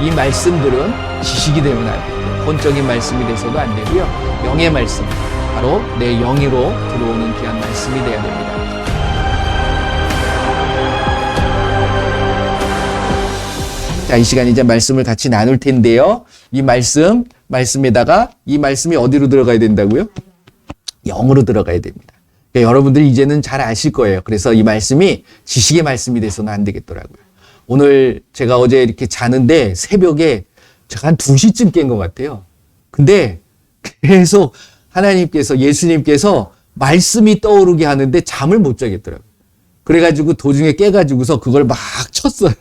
이 말씀들은 지식이 되면 안 되고요. 혼적인 말씀이 돼서도 안 되고요. 영의 말씀, 바로 내 영으로 들어오는 귀한 말씀이 되어야 됩니다. 자, 이 시간 이제 말씀을 같이 나눌 텐데요. 이 말씀에다가 이 말씀이 어디로 들어가야 된다고요? 영으로 들어가야 됩니다. 그러니까 여러분들이 이제는 잘 아실 거예요. 그래서 이 말씀이 지식의 말씀이 돼서는 안 되겠더라고요. 오늘 제가 어제 이렇게 자는데 새벽에 제가 한 2시쯤 깬 것 같아요. 근데 계속 하나님께서, 예수님께서 말씀이 떠오르게 하는데 잠을 못 자겠더라고요. 그래가지고 도중에 깨가지고서 그걸 막 쳤어요.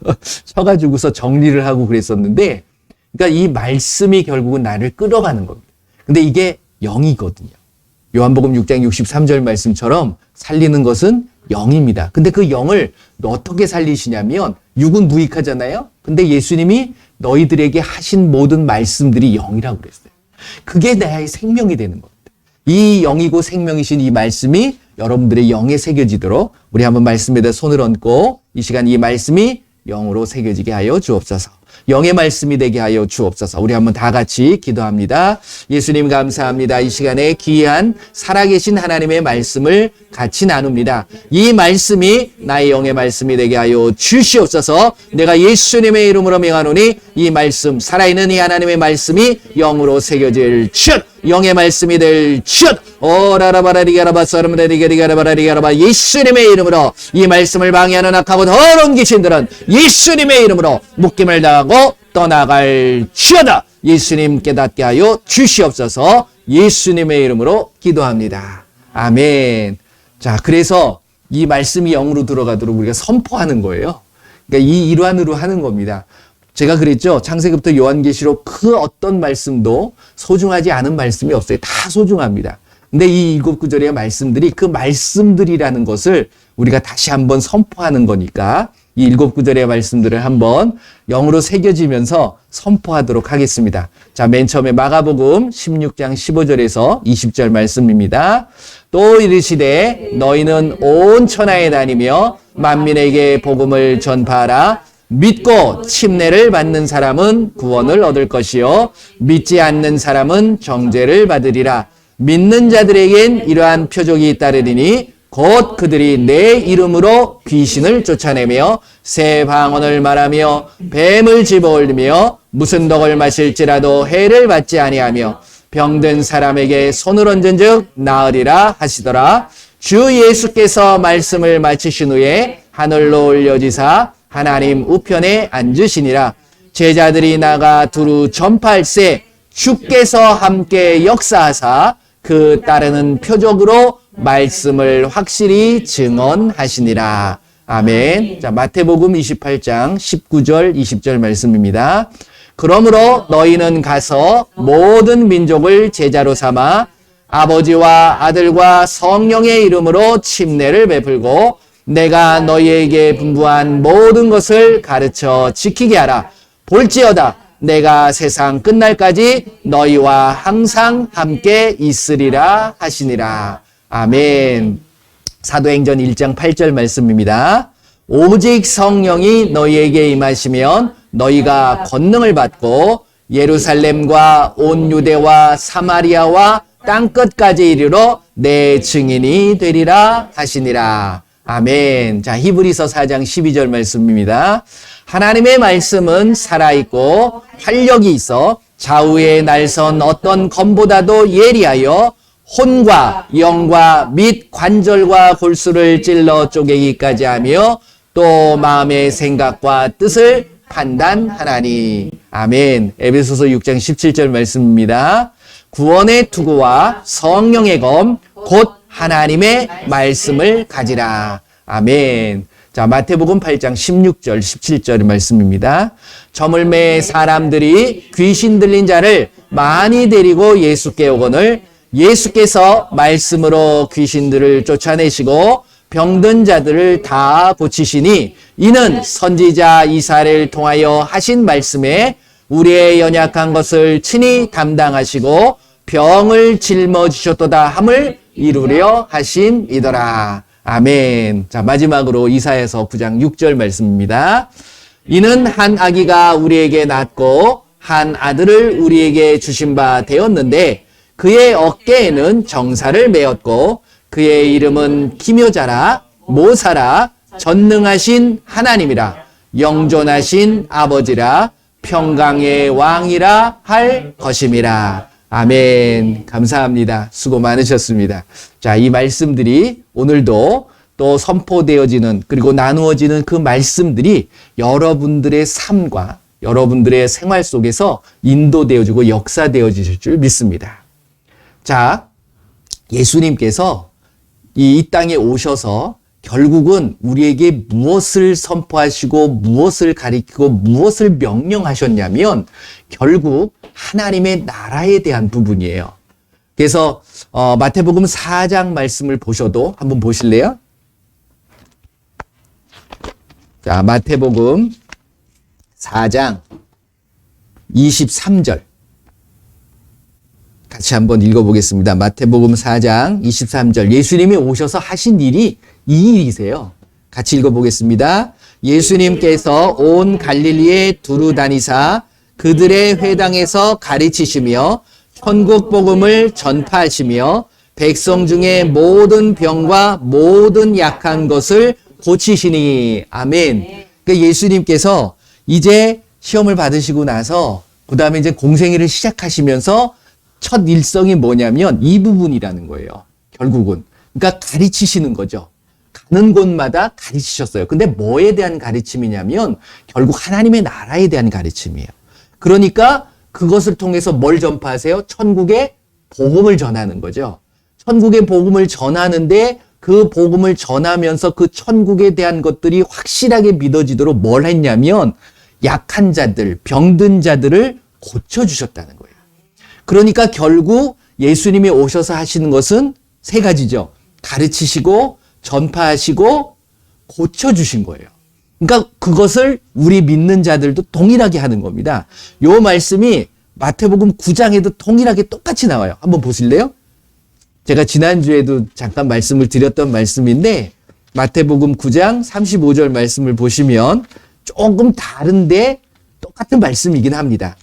쳐가지고서 정리를 하고 그랬었는데, 그러니까 이 말씀이 결국은 나를 끌어가는 겁니다. 근데 이게 영이거든요. 요한복음 6장 63절 말씀처럼 살리는 것은 영입니다. 근데 그 영을 어떻게 살리시냐면, 육은 무익하잖아요. 근데 예수님이 너희들에게 하신 모든 말씀들이 영이라고 그랬어요. 그게 나의 생명이 되는 겁니다. 이 영이고 생명이신 이 말씀이 여러분들의 영에 새겨지도록 우리 한번 말씀에다 손을 얹고 이 시간 이 말씀이 영으로 새겨지게 하여 주옵소서. 영의 말씀이 되게 하여 주옵소서. 우리 한번 다 같이 기도합니다. 예수님 감사합니다. 이 시간에 귀한 살아계신 하나님의 말씀을 같이 나눕니다. 이 말씀이 나의 영의 말씀이 되게 하여 주시옵소서. 내가 예수님의 이름으로 명하노니 이 말씀, 살아있는 이 하나님의 말씀이 영으로 새겨질 슛! 영의 말씀이 될 슛! 오라라바라리가라바사람라리가리가라바라리가라바 예수님의 이름으로 이 말씀을 방해하는 악하고 더러운 귀신들은 예수님의 이름으로 묶임을 당하고 떠나갈 슛다! 예수님 깨닫게 하여 주시옵소서. 예수님의 이름으로 기도합니다. 아멘. 자, 그래서 이 말씀이 영으로 들어가도록 우리가 선포하는 거예요. 그러니까 이 일환으로 하는 겁니다. 제가 그랬죠. 창세기부터 요한계시록 그 어떤 말씀도 소중하지 않은 말씀이 없어요. 다 소중합니다. 근데 이 7구절의 말씀들이 그 말씀들이라는 것을 우리가 다시 한번 선포하는 거니까 이 7구절의 말씀들을 한번 영으로 새겨지면서 선포하도록 하겠습니다. 자, 맨 처음에 마가복음 16장 15절에서 20절 말씀입니다. 또 이르시되 너희는 온 천하에 다니며 만민에게 복음을 전파하라. 믿고 침례를 받는 사람은 구원을 얻을 것이요 믿지 않는 사람은 정죄를 받으리라. 믿는 자들에겐 이러한 표적이 따르리니 곧 그들이 내 이름으로 귀신을 쫓아내며 새 방언을 말하며 뱀을 집어올리며 무슨 독을 마실지라도 해를 받지 아니하며 병든 사람에게 손을 얹은즉 나으리라 하시더라. 주 예수께서 말씀을 마치신 후에 하늘로 올려지사 하나님 우편에 앉으시니라. 제자들이 나가 두루 전파할세 주께서 함께 역사하사 그 따르는 표적으로 말씀을 확실히 증언하시니라. 아멘. 자, 마태복음 28장 19절 20절 말씀입니다. 그러므로 너희는 가서 모든 민족을 제자로 삼아 아버지와 아들과 성령의 이름으로 침례를 베풀고 내가 너희에게 분부한 모든 것을 가르쳐 지키게 하라. 볼지어다 내가 세상 끝날까지 너희와 항상 함께 있으리라 하시니라. 아멘. 사도행전 1장 8절 말씀입니다. 오직 성령이 너희에게 임하시면 너희가 권능을 받고 예루살렘과 온 유대와 사마리아와 땅끝까지 이르러 내 증인이 되리라 하시니라. 아멘. 자, 히브리서 4장 12절 말씀입니다. 하나님의 말씀은 살아있고 활력이 있어 좌우에 날선 어떤 검보다도 예리하여 혼과 영과 및 관절과 골수를 찔러 쪼개기까지 하며 또 마음의 생각과 뜻을 판단하나니. 아멘. 에베소서 6장 17절 말씀입니다. 구원의 투구와 성령의 검 곧 하나님의 말씀을 가지라. 아멘. 자, 마태복음 8장 16절, 17절 말씀입니다. 저물매 사람들이 귀신 들린 자를 많이 데리고 예수께 오거늘 예수께서 말씀으로 귀신들을 쫓아내시고 병든 자들을 다 고치시니 이는 선지자 이사야를 통하여 하신 말씀에 우리의 연약한 것을 친히 담당하시고 병을 짊어지셨도다 함을 이루려 하심이더라. 아멘. 자, 마지막으로 이사야서 9장 6절 말씀입니다. 이는 한 아기가 우리에게 낳고 한 아들을 우리에게 주신 바 되었는데 그의 어깨에는 정사를 메었고 그의 이름은 기묘자라 모사라 전능하신 하나님이라 영존하신 아버지라 평강의 왕이라 할 것임이라. 아멘. 감사합니다. 수고 많으셨습니다. 자, 이 말씀들이 오늘도 또 선포되어지는 그리고 나누어지는 그 말씀들이 여러분들의 삶과 여러분들의 생활 속에서 인도되어지고 역사되어지실 줄 믿습니다. 자, 예수님께서 이 땅에 오셔서 결국은 우리에게 무엇을 선포하시고 무엇을 가리키고 무엇을 명령하셨냐면 결국 하나님의 나라에 대한 부분이에요. 그래서 마태복음 4장 말씀을 보셔도 한번 보실래요? 자, 마태복음 4장 23절 같이 한번 읽어보겠습니다. 마태복음 4장 23절 예수님이 오셔서 하신 일이 이 일이세요. 같이 읽어보겠습니다. 예수님께서 온 갈릴리에 두루 다니사 그들의 회당에서 가르치시며 천국 복음을 전파하시며 백성 중에 모든 병과 모든 약한 것을 고치시니. 아멘. 그러니까 예수님께서 이제 시험을 받으시고 나서 그 다음에 이제 공생애를 시작하시면서 첫 일성이 뭐냐면 이 부분이라는 거예요. 결국은. 그러니까 가르치시는 거죠. 가는 곳마다 가르치셨어요. 근데 뭐에 대한 가르침이냐면 결국 하나님의 나라에 대한 가르침이에요. 그러니까 그것을 통해서 뭘 전파하세요? 천국의 복음을 전하는 거죠. 천국의 복음을 전하는데 그 복음을 전하면서 그 천국에 대한 것들이 확실하게 믿어지도록 뭘 했냐면 약한 자들, 병든 자들을 고쳐주셨다는 거예요. 그러니까 결국 예수님이 오셔서 하시는 것은 세 가지죠. 가르치시고 전파하시고 고쳐주신 거예요. 그러니까 그것을 우리 믿는 자들도 동일하게 하는 겁니다. 요 말씀이 마태복음 9장에도 동일하게 똑같이 나와요. 한번 보실래요? 제가 지난주에도 잠깐 말씀을 드렸던 말씀인데 마태복음 9장 35절 말씀을 보시면 조금 다른데 똑같은 말씀이긴 합니다.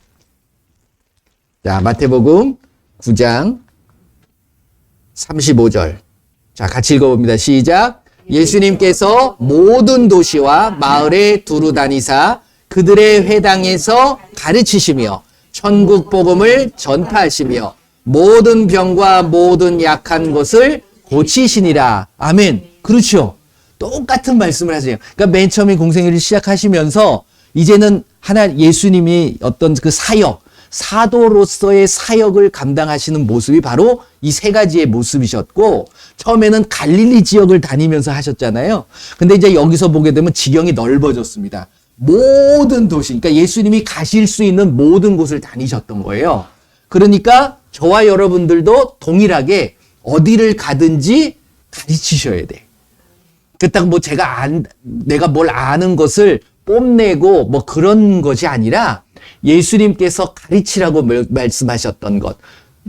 자, 마태복음 9장 35절. 자, 같이 읽어봅니다. 시작. 예수님께서 모든 도시와 마을에 두루 다니사 그들의 회당에서 가르치시며 천국 복음을 전파하시며 모든 병과 모든 약한 것을 고치시니라. 아멘. 그렇죠. 똑같은 말씀을 하세요. 그러니까 맨 처음에 공생애를 시작하시면서 이제는 예수님이 어떤 그 사도로서의 사역을 감당하시는 모습이 바로 이 세 가지의 모습이셨고, 처음에는 갈릴리 지역을 다니면서 하셨잖아요. 근데 이제 여기서 보게 되면 지경이 넓어졌습니다. 모든 도시, 그러니까 예수님이 가실 수 있는 모든 곳을 다니셨던 거예요. 그러니까 저와 여러분들도 동일하게 어디를 가든지 가르치셔야 돼. 그렇다고 뭐 내가 뭘 아는 것을 뽐내고 뭐 그런 것이 아니라 예수님께서 가르치라고 말씀하셨던 것.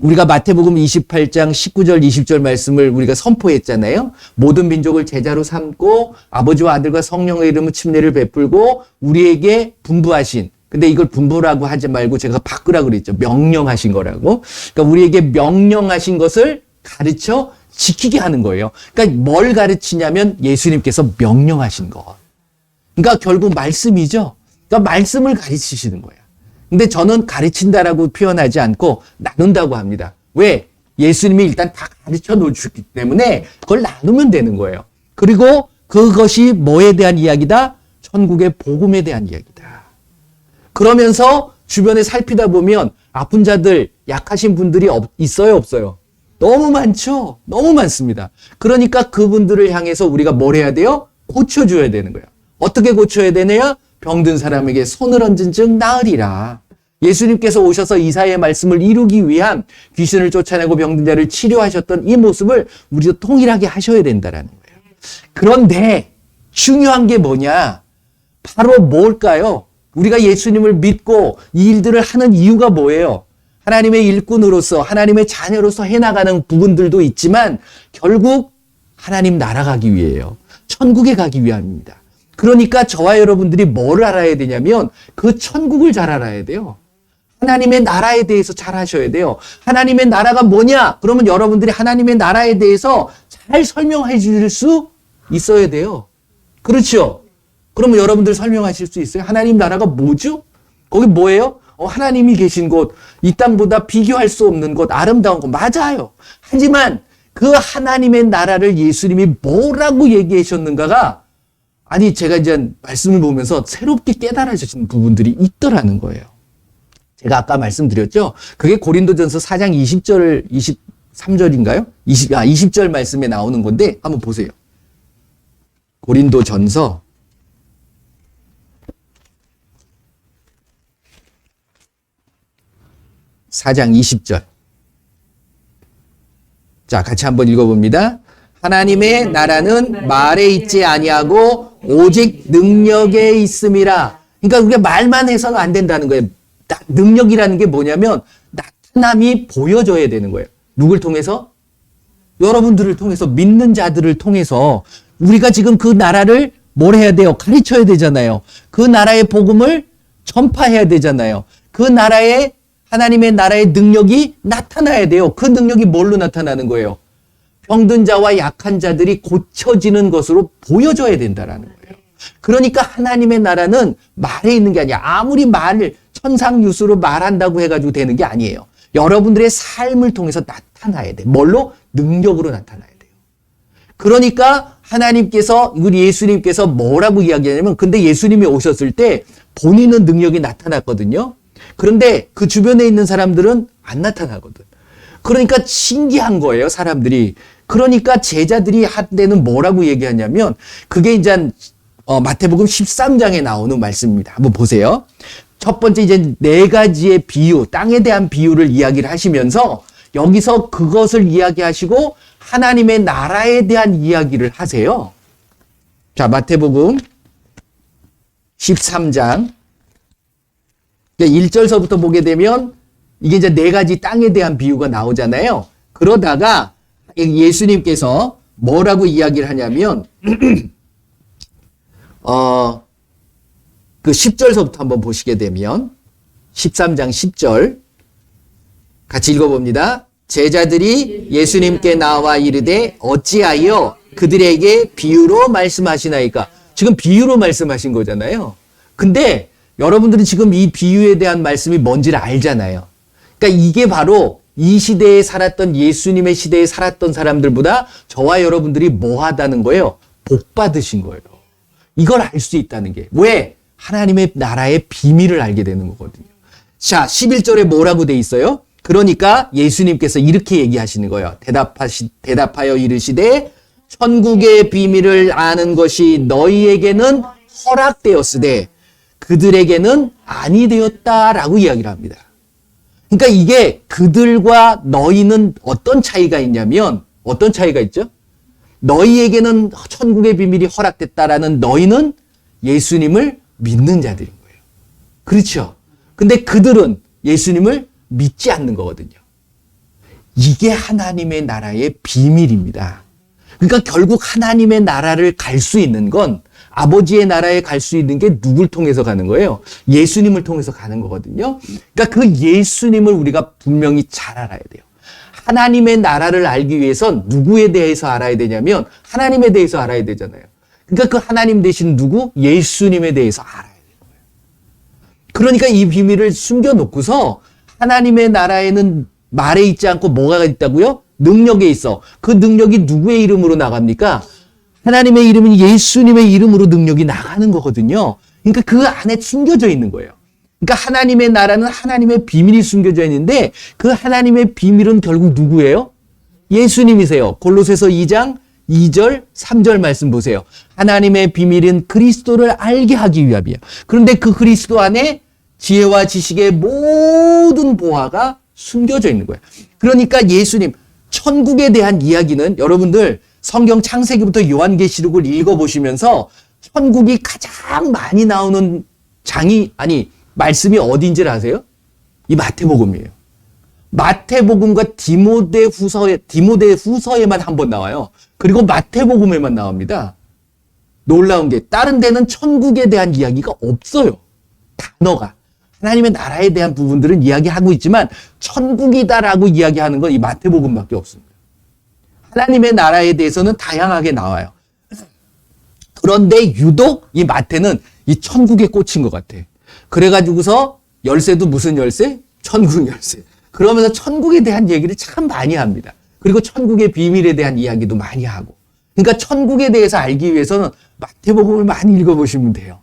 우리가 마태복음 28장 19절 20절 말씀을 우리가 선포했잖아요. 모든 민족을 제자로 삼고 아버지와 아들과 성령의 이름으로 침례를 베풀고 우리에게 분부하신, 근데 이걸 분부라고 하지 말고 제가 바꾸라고 그랬죠. 명령하신 거라고. 그러니까 우리에게 명령하신 것을 가르쳐 지키게 하는 거예요. 그러니까 뭘 가르치냐면 예수님께서 명령하신 것. 그러니까 결국 말씀이죠. 그러니까 말씀을 가르치시는 거예요. 근데 저는 가르친다라고 표현하지 않고 나눈다고 합니다. 왜? 예수님이 일단 다 가르쳐 놓으셨기 때문에 그걸 나누면 되는 거예요. 그리고 그것이 뭐에 대한 이야기다? 천국의 복음에 대한 이야기다. 그러면서 주변에 살피다 보면 아픈 자들, 약하신 분들이 있어요, 없어요? 너무 많죠? 너무 많습니다. 그러니까 그분들을 향해서 우리가 뭘 해야 돼요? 고쳐줘야 되는 거예요. 어떻게 고쳐야 되느냐? 병든 사람에게 손을 얹은 즉 나으리라. 예수님께서 오셔서 이사야의 말씀을 이루기 위한 귀신을 쫓아내고 병든 자를 치료하셨던 이 모습을 우리도 통일하게 하셔야 된다는 거예요. 그런데 중요한 게 뭐냐? 바로 뭘까요? 우리가 예수님을 믿고 이 일들을 하는 이유가 뭐예요? 하나님의 일꾼으로서, 하나님의 자녀로서 해나가는 부분들도 있지만 결국 하나님 나라 가기 위해요. 천국에 가기 위함입니다. 그러니까 저와 여러분들이 뭘 알아야 되냐면 그 천국을 잘 알아야 돼요. 하나님의 나라에 대해서 잘 하셔야 돼요. 하나님의 나라가 뭐냐? 그러면 여러분들이 하나님의 나라에 대해서 잘 설명해 줄 수 있어야 돼요. 그렇죠? 그러면 여러분들 설명하실 수 있어요? 하나님 나라가 뭐죠? 거기 뭐예요? 하나님이 계신 곳, 이 땅보다 비교할 수 없는 곳, 아름다운 곳. 맞아요. 하지만 그 하나님의 나라를 예수님이 뭐라고 얘기하셨는가가 아니 제가 이제 말씀을 보면서 새롭게 깨달아지는 부분들이 있더라는 거예요. 제가 아까 말씀드렸죠. 그게 고린도전서 4장 20절, 23절인가요? 20절 말씀에 나오는 건데 한번 보세요. 고린도전서 4장 20절. 자, 같이 한번 읽어봅니다. 하나님의 나라는 말에 있지 아니하고 오직 능력에 있음이라. 그러니까 우리가 말만 해서는 안 된다는 거예요. 능력이라는 게 뭐냐면 나타남이 보여져야 되는 거예요. 누굴 통해서? 여러분들을 통해서, 믿는 자들을 통해서. 우리가 지금 그 나라를 뭘 해야 돼요? 가르쳐야 되잖아요. 그 나라의 복음을 전파해야 되잖아요. 그 나라의 하나님의 나라의 능력이 나타나야 돼요. 그 능력이 뭘로 나타나는 거예요? 병든 자와 약한 자들이 고쳐지는 것으로 보여져야 된다라는 거예요. 그러니까 하나님의 나라는 말에 있는 게 아니야. 아무리 말을 천상유수로 말한다고 해가지고 되는 게 아니에요. 여러분들의 삶을 통해서 나타나야 돼. 뭘로? 능력으로 나타나야 돼요. 그러니까 하나님께서, 우리 예수님께서 뭐라고 이야기하냐면, 근데 예수님이 오셨을 때 본인은 능력이 나타났거든요. 그런데 그 주변에 있는 사람들은 안 나타나거든. 그러니까 신기한 거예요, 사람들이. 그러니까 제자들이 한 때는 뭐라고 얘기하냐면, 그게 이제 마태복음 13장에 나오는 말씀입니다. 한번 보세요. 첫 번째 이제 네 가지의 비유, 땅에 대한 비유를 이야기를 하시면서 여기서 그것을 이야기하시고 하나님의 나라에 대한 이야기를 하세요. 자, 마태복음 13장 1절서부터 보게 되면 이게 이제 네 가지 땅에 대한 비유가 나오잖아요. 그러다가 예수님께서 뭐라고 이야기를 하냐면 그 10절서부터 한번 보시게 되면 13장 10절 같이 읽어봅니다. 제자들이 예수님께 나와 이르되 어찌하여 그들에게 비유로 말씀하시나이까? 지금 비유로 말씀하신 거잖아요. 근데 여러분들이 지금 이 비유에 대한 말씀이 뭔지를 알잖아요. 그러니까 이게 바로 이 시대에 살았던 예수님의 시대에 살았던 사람들보다 저와 여러분들이 뭐 하다는 거예요? 복 받으신 거예요. 이걸 알 수 있다는 게. 왜? 하나님의 나라의 비밀을 알게 되는 거거든요. 자, 11절에 뭐라고 돼 있어요? 그러니까 예수님께서 이렇게 얘기하시는 거예요. 대답하여 이르시되 천국의 비밀을 아는 것이 너희에게는 허락되었으되 그들에게는 아니 되었다라고 이야기를 합니다. 그러니까 이게 그들과 너희는 어떤 차이가 있냐면 어떤 차이가 있죠? 너희에게는 천국의 비밀이 허락됐다라는 너희는 예수님을 믿는 자들인 거예요. 그렇죠? 근데 그들은 예수님을 믿지 않는 거거든요. 이게 하나님의 나라의 비밀입니다. 그러니까 결국 하나님의 나라를 갈 수 있는 건 아버지의 나라에 갈 수 있는 게 누굴 통해서 가는 거예요? 예수님을 통해서 가는 거거든요. 그러니까 그 예수님을 우리가 분명히 잘 알아야 돼요. 하나님의 나라를 알기 위해선 누구에 대해서 알아야 되냐면 하나님에 대해서 알아야 되잖아요. 그러니까 그 하나님 대신 누구? 예수님에 대해서 알아야 되는 거예요. 그러니까 이 비밀을 숨겨놓고서 하나님의 나라에는 말에 있지 않고 뭐가 있다고요? 능력에 있어. 그 능력이 누구의 이름으로 나갑니까? 하나님의 이름은 예수님의 이름으로 능력이 나가는 거거든요. 그러니까 그 안에 숨겨져 있는 거예요. 그러니까 하나님의 나라는 하나님의 비밀이 숨겨져 있는데 그 하나님의 비밀은 결국 누구예요? 예수님이세요. 골로새서 2장 2절, 3절 말씀 보세요. 하나님의 비밀은 그리스도를 알게 하기 위함이에요. 그런데 그 그리스도 안에 지혜와 지식의 모든 보화가 숨겨져 있는 거예요. 그러니까 예수님, 천국에 대한 이야기는 여러분들 성경 창세기부터 요한계시록을 읽어보시면서 천국이 가장 많이 나오는 말씀이 어디인지를 아세요? 이 마태복음이에요. 마태복음과 디모데 후서에만 한 번 나와요. 그리고 마태복음에만 나옵니다. 놀라운 게 다른 데는 천국에 대한 이야기가 없어요. 단어가. 하나님의 나라에 대한 부분들은 이야기하고 있지만 천국이다라고 이야기하는 건 이 마태복음밖에 없습니다. 하나님의 나라에 대해서는 다양하게 나와요. 그런데 유독 이 마태는 이 천국에 꽂힌 것 같아. 그래가지고서 열쇠도 무슨 열쇠? 천국 열쇠. 그러면서 천국에 대한 얘기를 참 많이 합니다. 그리고 천국의 비밀에 대한 이야기도 많이 하고. 그러니까 천국에 대해서 알기 위해서는 마태복음을 많이 읽어보시면 돼요.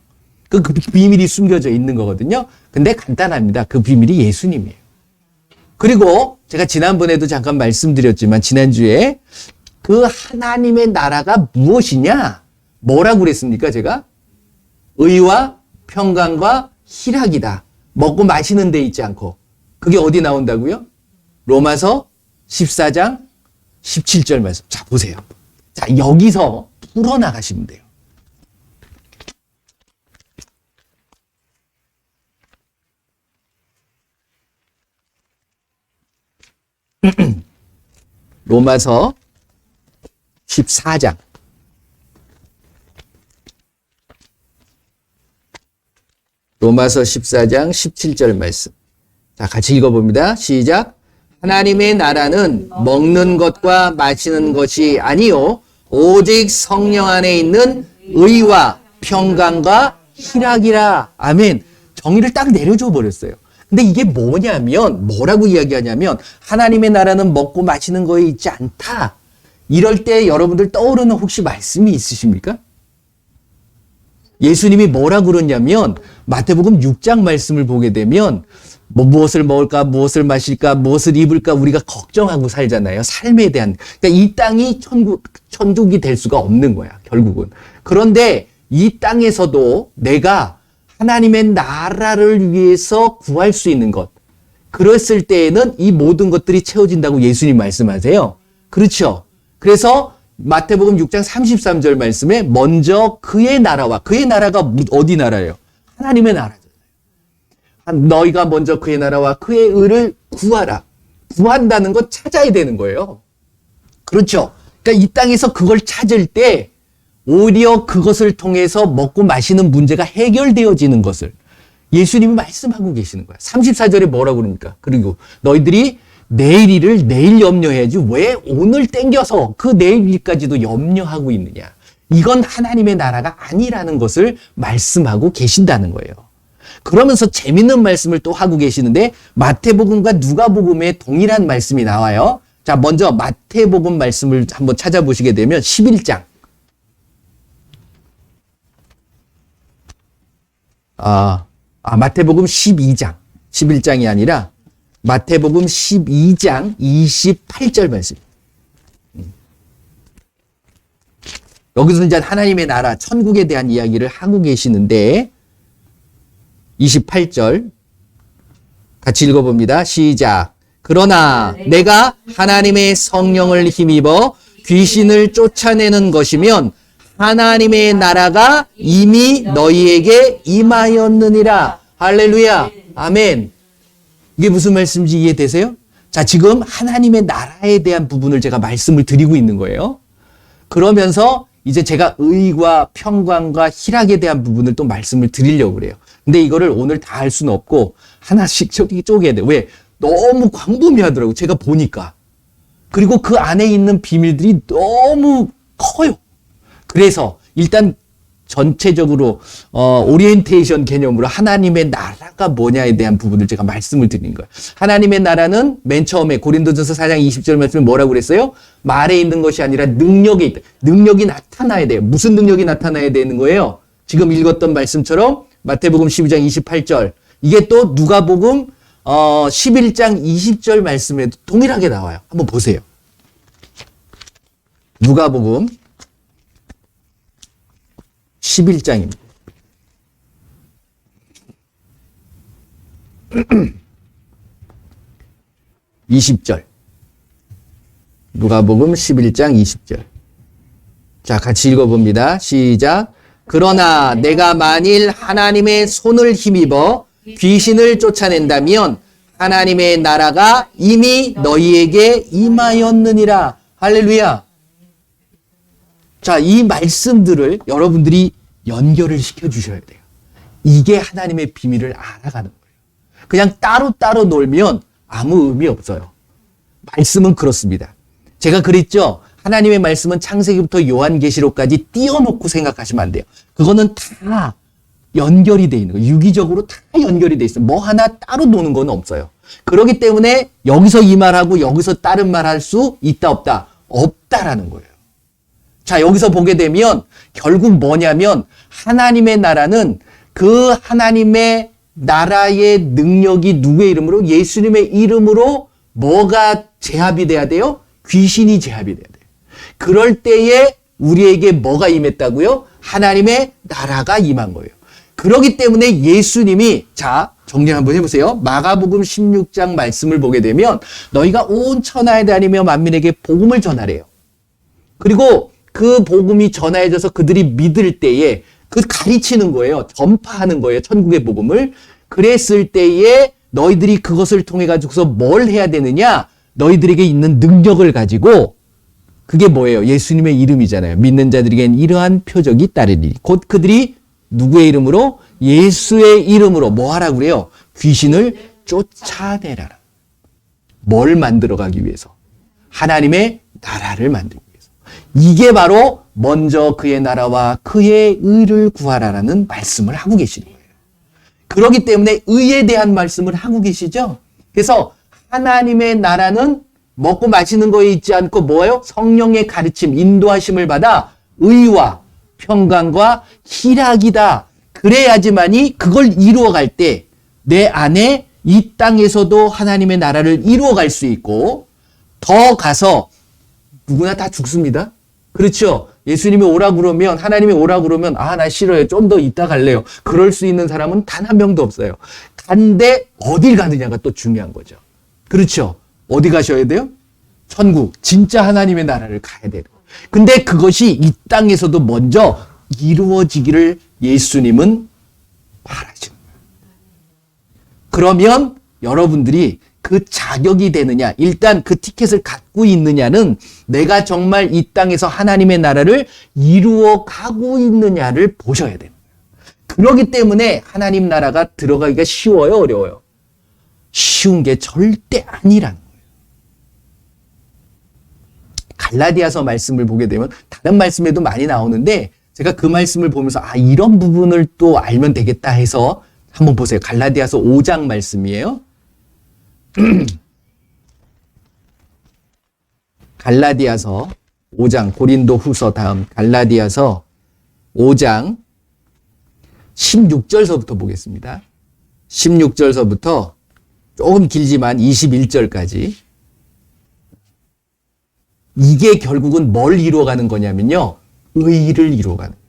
그 비밀이 숨겨져 있는 거거든요. 근데 간단합니다. 그 비밀이 예수님이에요. 그리고 제가 지난번에도 잠깐 말씀드렸지만 지난주에 그 하나님의 나라가 무엇이냐? 뭐라고 그랬습니까? 제가? 의와 평강과 희락이다. 먹고 마시는 데 있지 않고. 그게 어디 나온다고요? 로마서 14장 17절 말씀. 자, 보세요. 자, 여기서 풀어나가시면 돼요. 로마서 14장. 로마서 14장 17절 말씀. 자, 같이 읽어봅니다. 시작. 하나님의 나라는 먹는 것과 마시는 것이 아니요 오직 성령 안에 있는 의와 평강과 희락이라. 아멘. 정의를 딱 내려줘 버렸어요. 근데 이게 뭐냐면 뭐라고 이야기하냐면 하나님의 나라는 먹고 마시는 거에 있지 않다. 이럴 때 여러분들 떠오르는 혹시 말씀이 있으십니까? 예수님이 뭐라고 그러냐면 마태복음 6장 말씀을 보게 되면 뭐 무엇을 먹을까, 무엇을 마실까, 무엇을 입을까 우리가 걱정하고 살잖아요. 삶에 대한. 그러니까 이 땅이 천국이 될 수가 없는 거야, 결국은. 그런데 이 땅에서도 내가 하나님의 나라를 위해서 구할 수 있는 것. 그랬을 때에는 이 모든 것들이 채워진다고 예수님 말씀하세요. 그렇죠. 그래서 마태복음 6장 33절 말씀에 먼저 그의 나라와 그의 나라가 어디 나라예요? 하나님의 나라잖아요. 너희가 먼저 그의 나라와 그의 의를 구하라. 구한다는 건 찾아야 되는 거예요. 그렇죠. 그러니까 이 땅에서 그걸 찾을 때 오히려 그것을 통해서 먹고 마시는 문제가 해결되어지는 것을 예수님이 말씀하고 계시는 거야. 34절에 뭐라고 그럽니까? 그리고 너희들이 내일 일을 내일 염려해야지 왜 오늘 땡겨서 그 내일 일까지도 염려하고 있느냐. 이건 하나님의 나라가 아니라는 것을 말씀하고 계신다는 거예요. 그러면서 재밌는 말씀을 또 하고 계시는데 마태복음과 누가복음에 동일한 말씀이 나와요. 자, 먼저 마태복음 말씀을 한번 찾아보시게 되면 11장. 마태복음 12장. 11장이 아니라 마태복음 12장 28절 말씀. 여기서 이제 하나님의 나라, 천국에 대한 이야기를 하고 계시는데 28절 같이 읽어봅니다. 시작. 그러나 내가 하나님의 성령을 힘입어 귀신을 쫓아내는 것이면 하나님의 나라가 이미 너희에게 임하였느니라. 할렐루야. 아멘. 이게 무슨 말씀인지 이해되세요? 자, 지금 하나님의 나라에 대한 부분을 제가 말씀을 드리고 있는 거예요. 그러면서 이제 제가 의와 평강과 희락에 대한 부분을 또 말씀을 드리려고 그래요. 근데 이거를 오늘 다 할 수는 없고 하나씩 쪼개야 돼요. 왜? 너무 광범위하더라고요. 제가 보니까. 그리고 그 안에 있는 비밀들이 너무 커요. 그래서 일단 전체적으로 오리엔테이션 개념으로 하나님의 나라가 뭐냐에 대한 부분을 제가 말씀을 드린 거예요. 하나님의 나라는 맨 처음에 고린도전서 4장 20절 말씀에 뭐라고 그랬어요? 말에 있는 것이 아니라 능력에 있다. 능력이 나타나야 돼요. 무슨 능력이 나타나야 되는 거예요? 지금 읽었던 말씀처럼 마태복음 12장 28절. 이게 또 누가복음 11장 20절 말씀에도 동일하게 나와요. 한번 보세요. 누가복음 11장입니다. 20절. 누가복음 11장 20절. 자, 같이 읽어봅니다. 시작. 그러나 내가 만일 하나님의 손을 힘입어 귀신을 쫓아낸다면 하나님의 나라가 이미 너희에게 임하였느니라. 할렐루야. 자, 이 말씀들을 여러분들이 연결을 시켜주셔야 돼요. 이게 하나님의 비밀을 알아가는 거예요. 그냥 따로따로 놀면 아무 의미 없어요. 말씀은 그렇습니다. 제가 그랬죠? 하나님의 말씀은 창세기부터 요한계시록까지 띄워놓고 생각하시면 안 돼요. 그거는 다 연결이 돼 있는 거예요. 유기적으로 다 연결이 돼 있어요. 뭐 하나 따로 노는 건 없어요. 그렇기 때문에 여기서 이 말하고 여기서 다른 말 할 수 있다 없다? 없다라는 거예요. 자, 여기서 보게 되면 결국 뭐냐면 하나님의 나라는 그 하나님의 나라의 능력이 누구의 이름으로? 예수님의 이름으로 뭐가 제압이 돼야 돼요? 귀신이 제압이 돼야 돼요. 그럴 때에 우리에게 뭐가 임했다고요? 하나님의 나라가 임한 거예요. 그렇기 때문에 예수님이, 자, 정리 한번 해보세요. 마가복음 16장 말씀을 보게 되면 너희가 온 천하에 다니며 만민에게 복음을 전하래요. 그리고 그 복음이 전하여져서 그들이 믿을 때에 그 가르치는 거예요. 전파하는 거예요. 천국의 복음을. 그랬을 때에 너희들이 그것을 통해 가지고서 뭘 해야 되느냐? 너희들에게 있는 능력을 가지고, 그게 뭐예요? 예수님의 이름이잖아요. 믿는 자들에겐 이러한 표적이 따르리니. 곧 그들이 누구의 이름으로? 예수의 이름으로 뭐 하라고 그래요? 귀신을 쫓아내라. 뭘 만들어가기 위해서? 하나님의 나라를 만들기 위해서. 이게 바로 먼저 그의 나라와 그의 의를 구하라라는 말씀을 하고 계시는 거예요. 그렇기 때문에 의에 대한 말씀을 하고 계시죠? 그래서 하나님의 나라는 먹고 마시는 거에 있지 않고 뭐예요? 성령의 가르침, 인도하심을 받아 의와 평강과 희락이다. 그래야지만이 그걸 이루어갈 때 내 안에 이 땅에서도 하나님의 나라를 이루어갈 수 있고, 더 가서 누구나 다 죽습니다. 그렇죠? 예수님이 오라 그러면, 하나님이 오라 그러면 나 싫어요. 좀 더 이따 갈래요. 그럴 수 있는 사람은 단 한 명도 없어요. 간데 어딜 가느냐가 또 중요한 거죠. 그렇죠? 어디 가셔야 돼요? 천국, 진짜 하나님의 나라를 가야 돼요. 근데 그것이 이 땅에서도 먼저 이루어지기를 예수님은 바라시는 거예요. 그러면 여러분들이 그 자격이 되느냐, 일단 그 티켓을 갖고 있느냐는 내가 정말 이 땅에서 하나님의 나라를 이루어 가고 있느냐를 보셔야 돼요. 그렇기 때문에 하나님 나라가 들어가기가 쉬워요, 어려워요? 쉬운 게 절대 아니라는 거예요. 갈라디아서 말씀을 보게 되면 다른 말씀에도 많이 나오는데, 제가 그 말씀을 보면서 이런 부분을 또 알면 되겠다 해서 한번 보세요. 갈라디아서 5장 말씀이에요. 갈라디아서 5장, 고린도 후서 다음 갈라디아서 5장 16절서부터 보겠습니다. 16절서부터 조금 길지만 21절까지. 이게 결국은 뭘 이루어가는 거냐면요, 의를 이루어가는 거예요.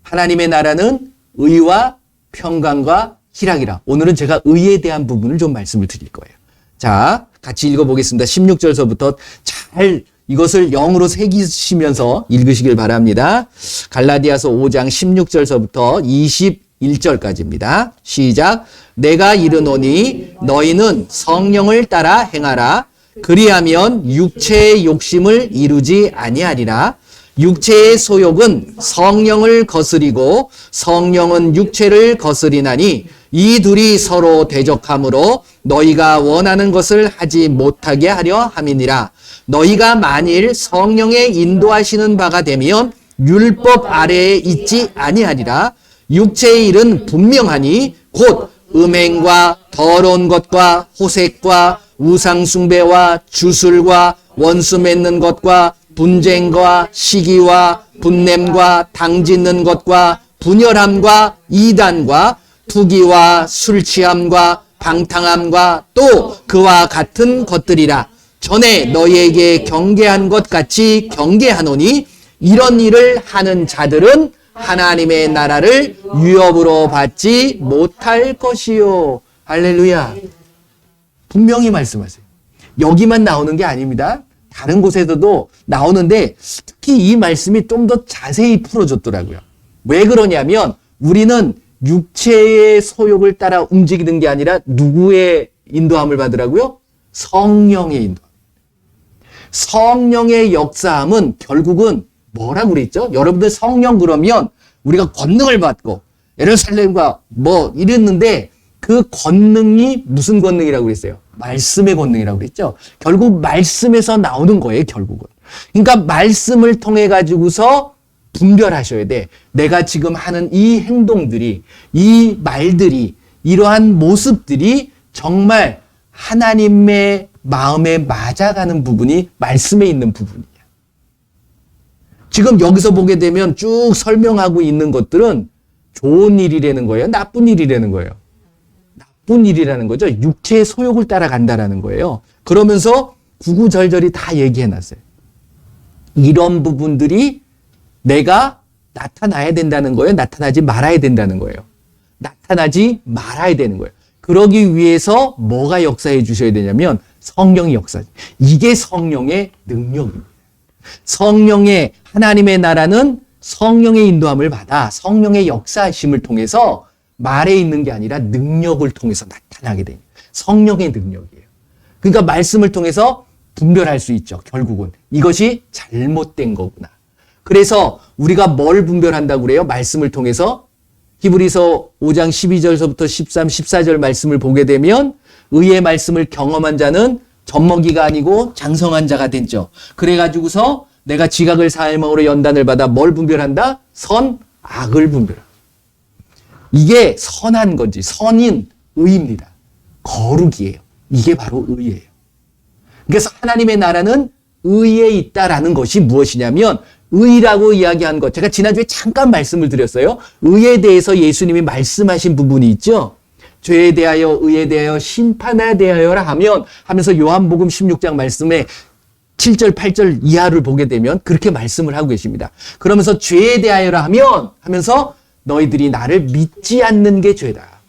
하나님의 나라는 의와 평강과 희락이라. 오늘은 제가 의에 대한 부분을 좀 말씀을 드릴 거예요. 자, 같이 읽어보겠습니다. 16절서부터 잘 이것을 영으로 새기시면서 읽으시길 바랍니다. 갈라디아서 5장 16절서부터 21절까지입니다. 시작. 내가 이르노니 너희는 성령을 따라 행하라. 그리하면 육체의 욕심을 이루지 아니하리라. 육체의 소욕은 성령을 거스리고 성령은 육체를 거스리나니 이 둘이 서로 대적하므로 너희가 원하는 것을 하지 못하게 하려 함이니라. 너희가 만일 성령의 인도하시는 바가 되면 율법 아래에 있지 아니하리라. 육체의 일은 분명하니 곧 음행과 더러운 것과 호색과 우상숭배와 주술과 원수 맺는 것과 분쟁과 시기와 분냄과 당짓는 것과 분열함과 이단과 투기와 술취함과 방탕함과 또 그와 같은 것들이라. 전에 너희에게 경계한 것 같이 경계하노니 이런 일을 하는 자들은 하나님의 나라를 유업으로 받지 못할 것이요. 할렐루야. 분명히 말씀하세요. 여기만 나오는 게 아닙니다. 다른 곳에서도 나오는데 특히 이 말씀이 좀 더 자세히 풀어줬더라고요. 왜 그러냐면 우리는 육체의 소욕을 따라 움직이는 게 아니라 누구의 인도함을 받으라고요? 성령의 인도함. 성령의 역사함은 결국은 뭐라고 그랬죠? 여러분들 성령 그러면 우리가 권능을 받고 예루살렘과 뭐 이랬는데 그 권능이 무슨 권능이라고 그랬어요? 말씀의 권능이라고 그랬죠? 결국 말씀에서 나오는 거예요, 결국은. 그러니까 말씀을 통해 가지고서 분별하셔야 돼. 내가 지금 하는 이 행동들이, 이 말들이, 이러한 모습들이 정말 하나님의 마음에 맞아가는 부분이 말씀에 있는 부분이야. 지금 여기서 보게 되면 쭉 설명하고 있는 것들은 좋은 일이라는 거예요? 나쁜 일이라는 거예요? 나쁜 일이라는 거죠. 육체의 소욕을 따라간다라는 거예요. 그러면서 구구절절히 다 얘기해놨어요. 이런 부분들이 내가 나타나야 된다는 거예요? 나타나지 말아야 된다는 거예요? 나타나지 말아야 되는 거예요. 그러기 위해서 뭐가 역사해 주셔야 되냐면 성령이 역사. 이게 성령의 능력입니다. 성령의 하나님의 나라는 성령의 인도함을 받아 성령의 역사하심을 통해서 말에 있는 게 아니라 능력을 통해서 나타나게 됩니다. 성령의 능력이에요. 그러니까 말씀을 통해서 분별할 수 있죠. 결국은 이것이 잘못된 거구나. 그래서 우리가 뭘 분별한다고 그래요? 말씀을 통해서 히브리서 5장 12절서부터 13, 14절 말씀을 보게 되면 의의 말씀을 경험한 자는 젖먹이가 아니고 장성한 자가 됐죠. 그래가지고서 내가 지각을 사할망으로 연단을 받아 뭘 분별한다? 선, 악을 분별한다. 이게 선한 건지 선인 의입니다. 거룩이에요. 이게 바로 의예요. 그래서 하나님의 나라는 의에 있다라는 것이 무엇이냐면 의라고 이야기한 것. 제가 지난주에 잠깐 말씀을 드렸어요. 의에 대해서 예수님이 말씀하신 부분이 있죠. 죄에 대하여, 의에 대하여, 심판에 대하여라 하면서 요한복음 16장 말씀에 7절, 8절 이하를 보게 되면 그렇게 말씀을 하고 계십니다. 그러면서 죄에 대하여라 하면서 너희들이 나를 믿지 않는 게 죄다.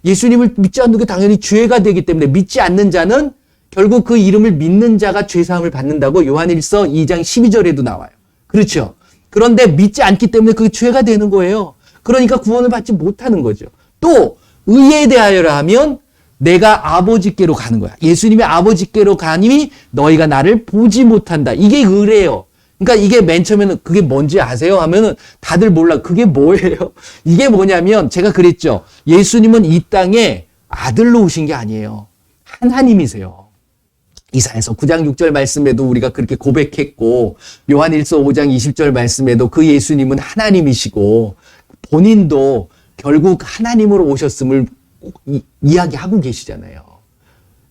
예수님을 믿지 않는 게 당연히 죄가 되기 때문에 믿지 않는 자는 결국 그 이름을 믿는 자가 죄사함을 받는다고 요한일서 2장 12절에도 나와요. 그렇죠. 그런데 믿지 않기 때문에 그게 죄가 되는 거예요. 그러니까 구원을 받지 못하는 거죠. 또 의에 대하여라 하면 내가 아버지께로 가는 거야. 예수님이 아버지께로 가니 너희가 나를 보지 못한다. 이게 의래요. 그러니까 이게 맨 처음에는 그게 뭔지 아세요? 하면은 다들 몰라. 그게 뭐예요? 이게 뭐냐면 제가 그랬죠. 예수님은 이 땅에 아들로 오신 게 아니에요. 하나님이세요. 이사야서 9장 6절 말씀에도 우리가 그렇게 고백했고 요한일서 5장 20절 말씀에도 그 예수님은 하나님이시고 본인도 결국 하나님으로 오셨음을 이야기하고 계시잖아요.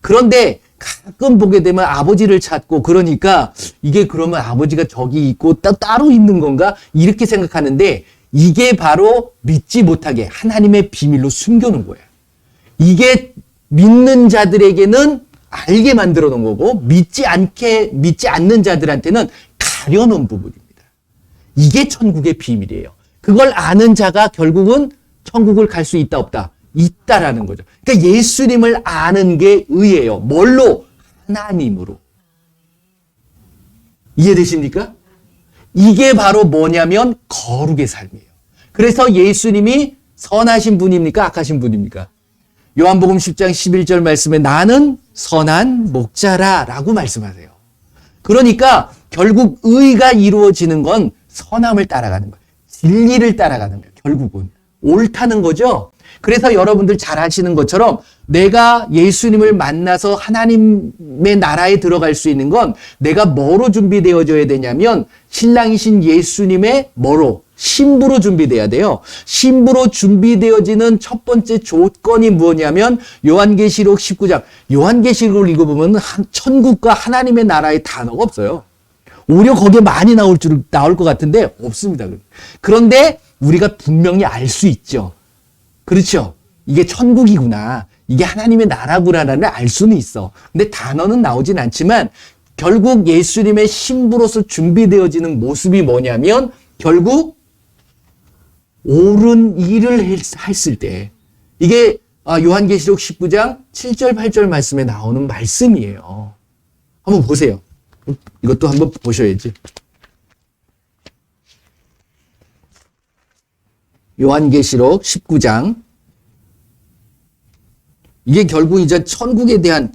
그런데 가끔 보게 되면 아버지를 찾고 그러니까 이게 그러면 아버지가 저기 있고 따로 있는 건가? 이렇게 생각하는데 이게 바로 믿지 못하게 하나님의 비밀로 숨겨놓은 거예요. 이게 믿는 자들에게는 알게 만들어 놓은 거고 믿지 않는 자들한테는 가려놓은 부분입니다. 이게 천국의 비밀이에요. 그걸 아는 자가 결국은 천국을 갈 수 있다 없다? 있다라는 거죠. 그러니까 예수님을 아는 게 의예요. 뭘로? 하나님으로. 이해되십니까? 이게 바로 뭐냐면 거룩의 삶이에요. 그래서 예수님이 선하신 분입니까? 악하신 분입니까? 요한복음 10장 11절 말씀에 나는 선한 목자라 라고 말씀하세요. 그러니까 결국 의가 이루어지는 건 선함을 따라가는 거예요. 진리를 따라가는 거예요. 결국은. 옳다는 거죠. 그래서 여러분들 잘 아시는 것처럼 내가 예수님을 만나서 하나님의 나라에 들어갈 수 있는 건 내가 뭐로 준비되어져야 되냐면 신랑이신 예수님의 뭐로? 신부로 준비돼야 돼요. 신부로 준비되어지는 첫 번째 조건이 뭐냐면 요한계시록 19장. 요한계시록을 읽어보면 천국과 하나님의 나라의 단어가 없어요. 오히려 거기에 많이 나올 것 같은데 없습니다. 그런데 우리가 분명히 알 수 있죠. 그렇죠. 이게 천국이구나. 이게 하나님의 나라구나라는 알 수는 있어. 근데 단어는 나오진 않지만 결국 예수님의 신부로서 준비되어지는 모습이 뭐냐면 결국 옳은 일을 했을 때 이게 요한계시록 19장 7절 8절 말씀에 나오는 말씀이에요. 한번 보세요. 이것도 한번 보셔야지. 요한계시록 19장. 이게 결국 이제 천국에 대한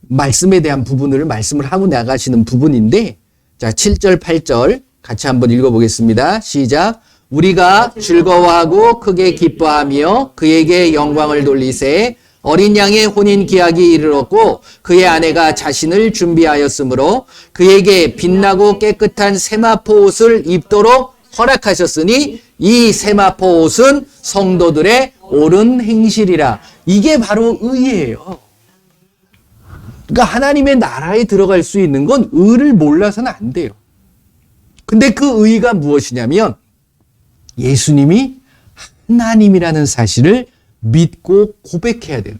말씀에 대한 부분을 말씀을 하고 나가시는 부분인데, 자, 7절, 8절 같이 한번 읽어보겠습니다. 시작. 우리가 즐거워하고 크게 기뻐하며 그에게 영광을 돌리세. 어린 양의 혼인 기약이 이르렀고 그의 아내가 자신을 준비하였으므로 그에게 빛나고 깨끗한 세마포 옷을 입도록 허락하셨으니 이 세마포 옷은 성도들의 옳은 행실이라. 이게 바로 의예요. 그러니까 하나님의 나라에 들어갈 수 있는 건 의를 몰라서는 안 돼요. 근데 그 의가 무엇이냐면 예수님이 하나님이라는 사실을 믿고 고백해야 되는 거예요.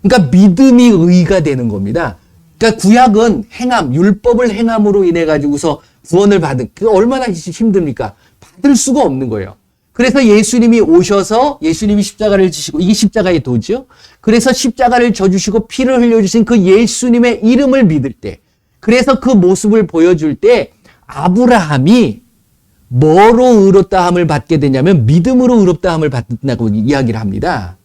그러니까 믿음이 의가 되는 겁니다. 그러니까 구약은 행함, 율법을 행함으로 인해 가지고서 구원을 받은, 그 얼마나 힘듭니까? 받을 수가 없는 거예요. 그래서 예수님이 오셔서 예수님이 십자가를 지시고, 이게 십자가의 도죠. 그래서 십자가를 져주시고 피를 흘려주신 그 예수님의 이름을 믿을 때, 그래서 그 모습을 보여줄 때 아브라함이 뭐로 의롭다함을 받게 되냐면 믿음으로 의롭다함을 받는다고 이야기를 합니다.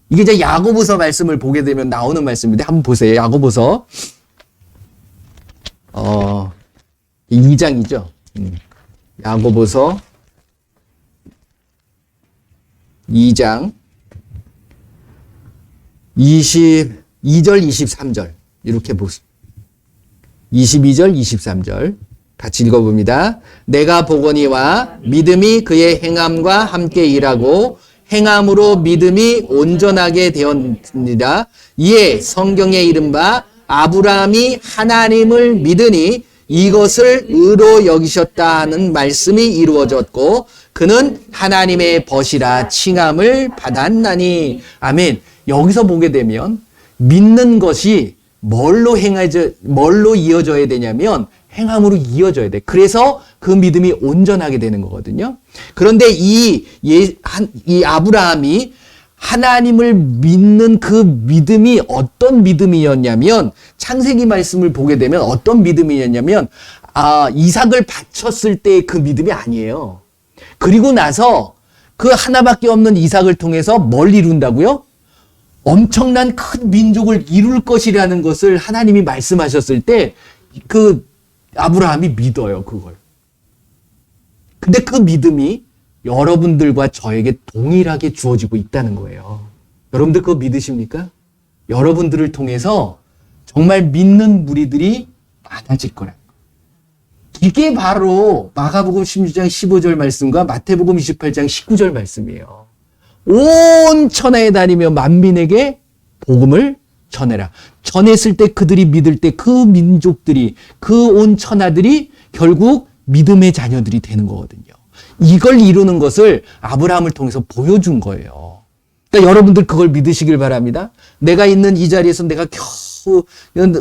이게 이제 야고보서 말씀을 보게 되면 나오는 말씀인데 한번 보세요. 야고보서 2장이죠. 야고보서 2장 22절 23절 이렇게 보세요. 22절 23절 같이 읽어봅니다. 내가 보거니와 믿음이 그의 행함과 함께 일하고 행함으로 믿음이 온전하게 되었느니라. 이에 성경에 이른바 아브라함이 하나님을 믿으니 이것을 의로 여기셨다 하는 말씀이 이루어졌고 그는 하나님의 벗이라 칭함을 받았나니. 아멘. 여기서 보게 되면 믿는 것이 뭘로 이어져야 되냐면 행함으로 이어져야 돼. 그래서 그 믿음이 온전하게 되는 거거든요. 그런데 이 아브라함이 하나님을 믿는 그 믿음이 어떤 믿음이었냐면 창세기 말씀을 보게 되면 어떤 믿음이었냐면 이삭을 바쳤을 때의 그 믿음이 아니에요. 그리고 나서 그 하나밖에 없는 이삭을 통해서 뭘 이룬다고요? 엄청난 큰 민족을 이룰 것이라는 것을 하나님이 말씀하셨을 때 그 아브라함이 믿어요, 그걸. 근데 그 믿음이 여러분들과 저에게 동일하게 주어지고 있다는 거예요. 여러분들 그거 믿으십니까? 여러분들을 통해서 정말 믿는 무리들이 많아질 거라는 거예요. 이게 바로 마가복음 16장 15절 말씀과 마태복음 28장 19절 말씀이에요. 온 천하에 다니며 만민에게 복음을 전해라. 전했을 때 그들이 믿을 때 그 민족들이, 그 온 천하들이 결국 믿음의 자녀들이 되는 거거든요. 이걸 이루는 것을 아브라함을 통해서 보여준 거예요. 그러니까 여러분들 그걸 믿으시길 바랍니다. 내가 있는 이 자리에서 내가 겨우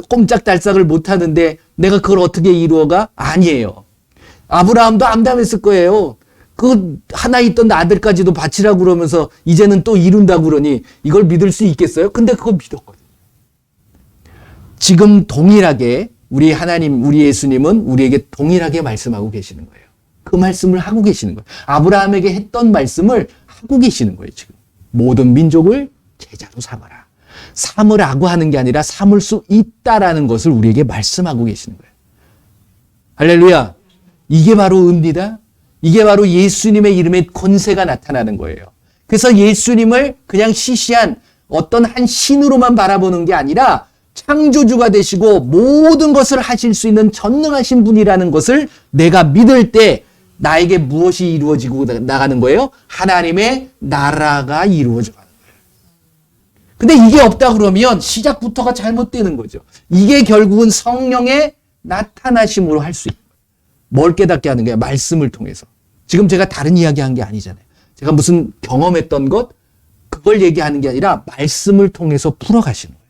꼼짝달싹을 못하는데 내가 그걸 어떻게 이루어가? 아니에요. 아브라함도 암담했을 거예요. 그 하나 있던 아들까지도 바치라고 그러면서 이제는 또 이룬다고 그러니 이걸 믿을 수 있겠어요? 근데 그거 믿었거든요. 지금 동일하게 우리 하나님, 우리 예수님은 우리에게 동일하게 말씀하고 계시는 거예요. 그 말씀을 하고 계시는 거예요. 아브라함에게 했던 말씀을 하고 계시는 거예요, 지금. 모든 민족을 제자로 삼아라. 삼으라고 하는 게 아니라 삼을 수 있다라는 것을 우리에게 말씀하고 계시는 거예요. 할렐루야. 이게 바로 의입니다. 이게 바로 예수님의 이름의 권세가 나타나는 거예요. 그래서 예수님을 그냥 시시한 어떤 한 신으로만 바라보는 게 아니라 창조주가 되시고 모든 것을 하실 수 있는 전능하신 분이라는 것을 내가 믿을 때 나에게 무엇이 이루어지고 나가는 거예요? 하나님의 나라가 이루어져 가는 거예요. 근데 이게 없다 그러면 시작부터가 잘못되는 거죠. 이게 결국은 성령의 나타나심으로 할 수 있는 거예요. 뭘 깨닫게 하는 거예요? 말씀을 통해서. 지금 제가 다른 이야기 한 게 아니잖아요. 제가 무슨 경험했던 것, 그걸 얘기하는 게 아니라 말씀을 통해서 풀어가시는 거예요.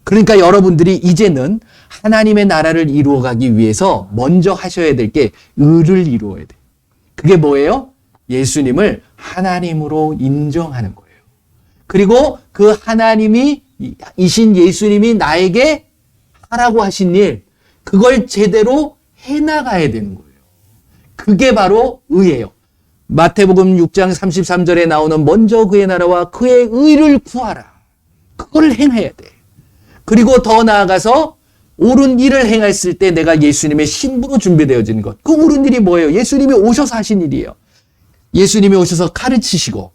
그러니까 여러분들이 이제는 하나님의 나라를 이루어가기 위해서 먼저 하셔야 될 게 의를 이루어야 돼요. 그게 뭐예요? 예수님을 하나님으로 인정하는 거예요. 그리고 그 하나님이 이신 예수님이 나에게 하라고 하신 일, 그걸 제대로 해나가야 되는 거예요. 그게 바로 의예요. 마태복음 6장 33절에 나오는 먼저 그의 나라와 그의 의를 구하라. 그걸 행해야 돼. 그리고 더 나아가서 옳은 일을 행했을 때 내가 예수님의 신부로 준비되어지는 것. 그 옳은 일이 뭐예요? 예수님이 오셔서 하신 일이에요. 예수님이 오셔서 가르치시고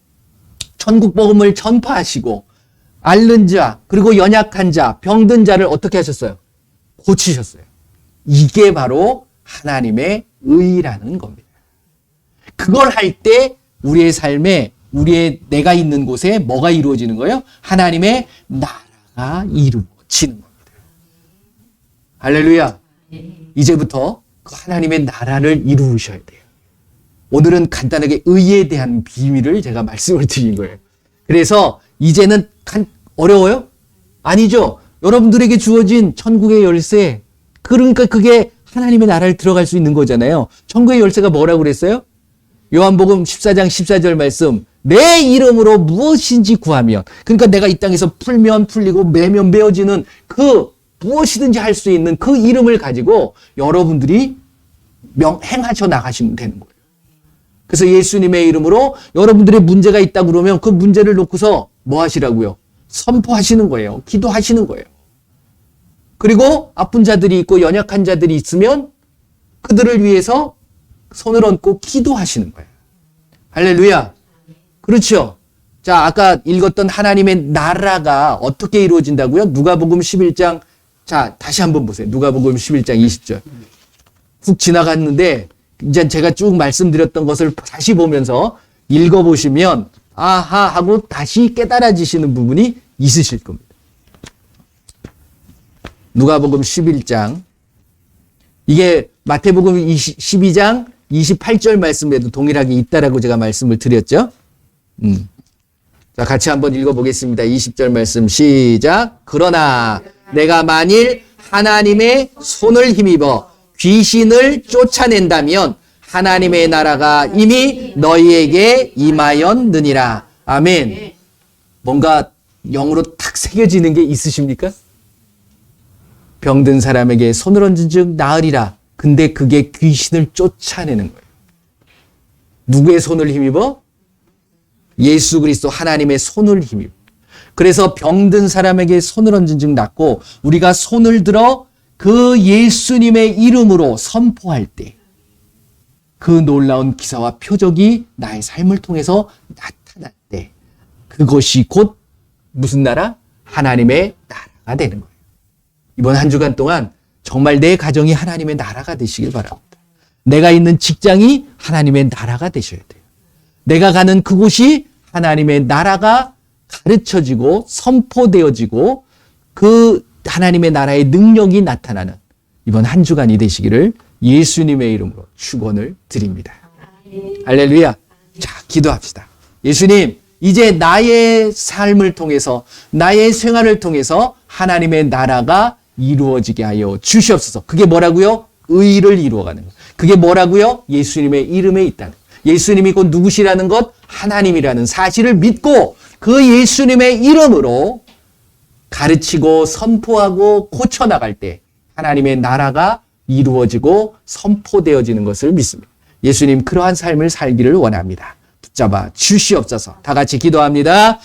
천국 복음을 전파하시고 앓는 자 그리고 연약한 자, 병든 자를 어떻게 하셨어요? 고치셨어요. 이게 바로 하나님의 의라는 겁니다. 그걸 할 때 우리의 삶에 내가 있는 곳에 뭐가 이루어지는 거예요? 하나님의 나라가 이루어지는 겁니다. 할렐루야. 이제부터 그 하나님의 나라를 이루셔야 돼요. 오늘은 간단하게 의에 대한 비밀을 제가 말씀을 드린 거예요. 그래서 이제는 어려워요? 아니죠. 여러분들에게 주어진 천국의 열쇠, 그러니까 그게 하나님의 나라를 들어갈 수 있는 거잖아요. 천국의 열쇠가 뭐라고 그랬어요? 요한복음 14장 14절 말씀, 내 이름으로 무엇인지 구하면, 그러니까 내가 이 땅에서 풀면 풀리고 매면 메어지는 그 무엇이든지 할 수 있는 그 이름을 가지고 여러분들이 행하셔 나가시면 되는 거예요. 그래서 예수님의 이름으로 여러분들의 문제가 있다 그러면 그 문제를 놓고서 뭐 하시라고요? 선포하시는 거예요. 기도하시는 거예요. 그리고 아픈 자들이 있고 연약한 자들이 있으면 그들을 위해서 손을 얹고 기도하시는 거예요. 할렐루야. 그렇죠. 자, 아까 읽었던 하나님의 나라가 어떻게 이루어진다고요? 누가복음 11장. 자, 다시 한번 보세요. 누가복음 11장 20절. 훅 지나갔는데 이제 제가 쭉 말씀드렸던 것을 다시 보면서 읽어보시면 아하 하고 다시 깨달아지시는 부분이 있으실 겁니다. 누가복음 11장. 이게 마태복음 12장 28절 말씀에도 동일하게 있다라고 제가 말씀을 드렸죠. 자, 같이 한번 읽어보겠습니다. 20절 말씀 시작. 그러나 내가 만일 하나님의 손을 힘입어 귀신을 쫓아낸다면 하나님의 나라가 이미 너희에게 임하였느니라. 아멘. 뭔가 영으로 탁 새겨지는 게 있으십니까? 병든 사람에게 손을 얹은 즉 나으리라. 근데 그게 귀신을 쫓아내는 거예요. 누구의 손을 힘입어? 예수 그리스도 하나님의 손을 힘입어. 그래서 병든 사람에게 손을 얹은 즉 낫고, 우리가 손을 들어 그 예수님의 이름으로 선포할 때 그 놀라운 기사와 표적이 나의 삶을 통해서 나타날 때 그것이 곧 무슨 나라? 하나님의 나라가 되는 거예요. 이번 한 주간 동안 정말 내 가정이 하나님의 나라가 되시길 바랍니다. 내가 있는 직장이 하나님의 나라가 되셔야 돼요. 내가 가는 그곳이 하나님의 나라가 가르쳐지고 선포되어지고 그 하나님의 나라의 능력이 나타나는 이번 한 주간이 되시기를 예수님의 이름으로 축원을 드립니다. 할렐루야. 자, 기도합시다. 예수님, 이제 나의 삶을 통해서 나의 생활을 통해서 하나님의 나라가 이루어지게 하여 주시옵소서. 그게 뭐라고요? 의를 이루어가는 것. 그게 뭐라고요? 예수님의 이름에 있다는 것. 예수님이 곧 누구시라는 것, 하나님이라는 사실을 믿고 그 예수님의 이름으로 가르치고 선포하고 고쳐나갈 때 하나님의 나라가 이루어지고 선포되어지는 것을 믿습니다. 예수님, 그러한 삶을 살기를 원합니다. 붙잡아 주시옵소서. 다 같이 기도합니다.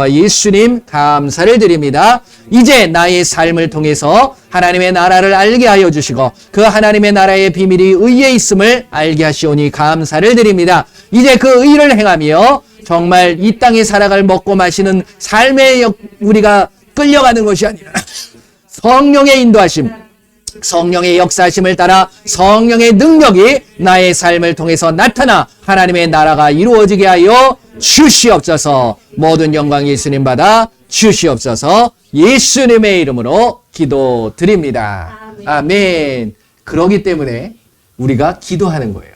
예수님 감사를 드립니다. 이제 나의 삶을 통해서 하나님의 나라를 알게 하여 주시고 그 하나님의 나라의 비밀이 의에 있음을 알게 하시오니 감사를 드립니다. 이제 그 의를 행하며 정말 이 땅에 살아갈 먹고 마시는 삶의 우리가 끌려가는 것이 아니라 성령의 인도하심, 성령의 역사하심을 따라 성령의 능력이 나의 삶을 통해서 나타나 하나님의 나라가 이루어지게 하여 주시옵소서. 모든 영광 예수님 받아 주시옵소서. 예수님의 이름으로 기도드립니다. 아멘. 그러기 때문에 우리가 기도하는 거예요.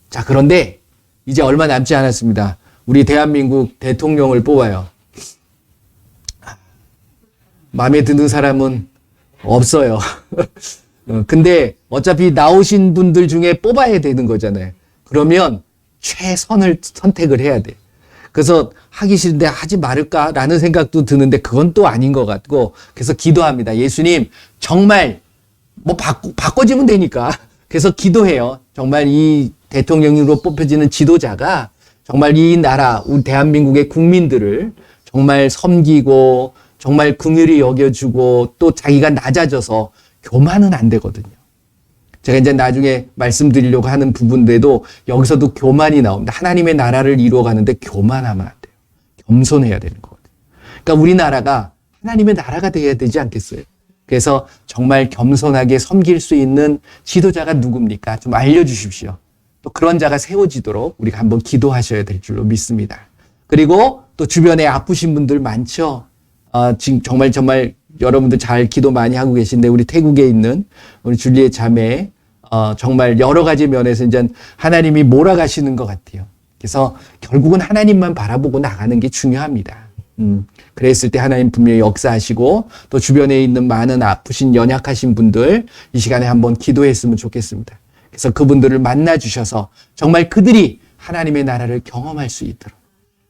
자, 그런데 이제 얼마 남지 않았습니다. 우리 대한민국 대통령을 뽑아요. 마음에 드는 사람은 없어요. 근데 어차피 나오신 분들 중에 뽑아야 되는 거잖아요. 그러면 최선을 선택을 해야 돼. 그래서 하기 싫은데 하지 말을까라는 생각도 드는데 그건 또 아닌 것 같고, 그래서 기도합니다. 예수님, 정말 뭐 바꿔지면 되니까. 그래서 기도해요. 정말 이 대통령으로 뽑혀지는 지도자가 정말 이 나라, 우리 대한민국의 국민들을 정말 섬기고 정말 긍휼히 여겨주고 또 자기가 낮아져서 교만은 안 되거든요. 제가 이제 나중에 말씀드리려고 하는 부분들도 여기서도 교만이 나옵니다. 하나님의 나라를 이루어가는데 교만하면 안 돼요. 겸손해야 되는 거거든요. 그러니까 우리나라가 하나님의 나라가 되어야 되지 않겠어요? 그래서 정말 겸손하게 섬길 수 있는 지도자가 누굽니까? 좀 알려주십시오. 또 그런 자가 세워지도록 우리가 한번 기도하셔야 될 줄로 믿습니다. 그리고 또 주변에 아프신 분들 많죠? 지금 정말 여러분들 잘 기도 많이 하고 계신데 우리 태국에 있는 우리 줄리의 자매 정말 여러 가지 면에서 이제 하나님이 몰아가시는 것 같아요. 그래서 결국은 하나님만 바라보고 나가는 게 중요합니다. 그랬을 때 하나님 분명히 역사하시고 또 주변에 있는 많은 아프신 연약하신 분들 이 시간에 한번 기도했으면 좋겠습니다. 그래서 그분들을 만나 주셔서 정말 그들이 하나님의 나라를 경험할 수 있도록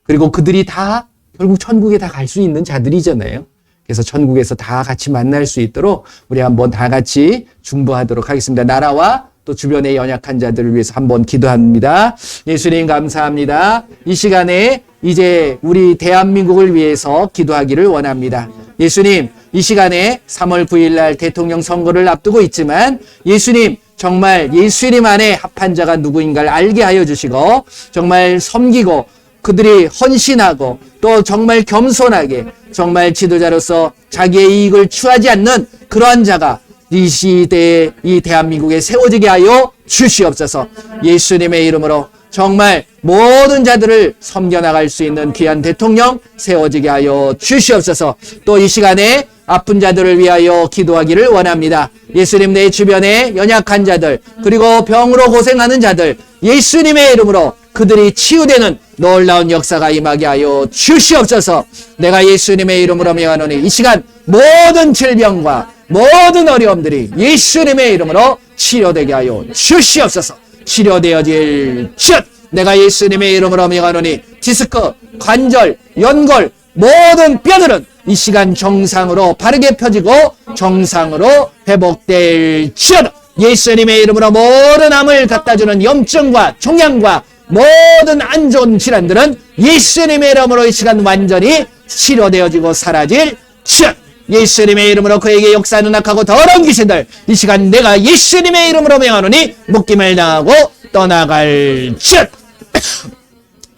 그리고 그들이 다 결국 천국에 다 갈 수 있는 자들이잖아요. 그래서 천국에서 다 같이 만날 수 있도록 우리 한번 다 같이 중보하도록 하겠습니다. 나라와 또 주변의 연약한 자들을 위해서 한번 기도합니다. 예수님 감사합니다. 이 시간에 이제 우리 대한민국을 위해서 기도하기를 원합니다. 예수님, 이 시간에 3월 9일 날 대통령 선거를 앞두고 있지만 예수님, 정말 예수님 안에 합한 자가 누구인가를 알게 하여 주시고 정말 섬기고 그들이 헌신하고 또 정말 겸손하게 정말 지도자로서 자기의 이익을 추하지 않는 그러한 자가 이 시대에 이 대한민국에 세워지게 하여 주시옵소서. 예수님의 이름으로 정말 모든 자들을 섬겨나갈 수 있는 귀한 대통령 세워지게 하여 주시옵소서. 또 이 시간에 아픈 자들을 위하여 기도하기를 원합니다. 예수님 내 주변에 연약한 자들 그리고 병으로 고생하는 자들 예수님의 이름으로 그들이 치유되는 놀라운 역사가 임하게 하여 주시옵소서. 내가 예수님의 이름으로 명하노니 이 시간 모든 질병과 모든 어려움들이 예수님의 이름으로 치료되게 하여 주시옵소서. 치료되어질 것 내가 예수님의 이름으로 명하노니 디스크, 관절, 연골 모든 뼈들은 이 시간 정상으로 바르게 펴지고 정상으로 회복될 것 예수님의 이름으로 모든 암을 갖다주는 염증과 종양과 모든 안 좋은 질환들은 예수님의 이름으로 이 시간 완전히 치료되어지고 사라질 것 예수님의 이름으로 그에게 역사하는 악하고 더러운 귀신들 이 시간 내가 예수님의 이름으로 명하노니 묶임을 당하고 떠나갈 것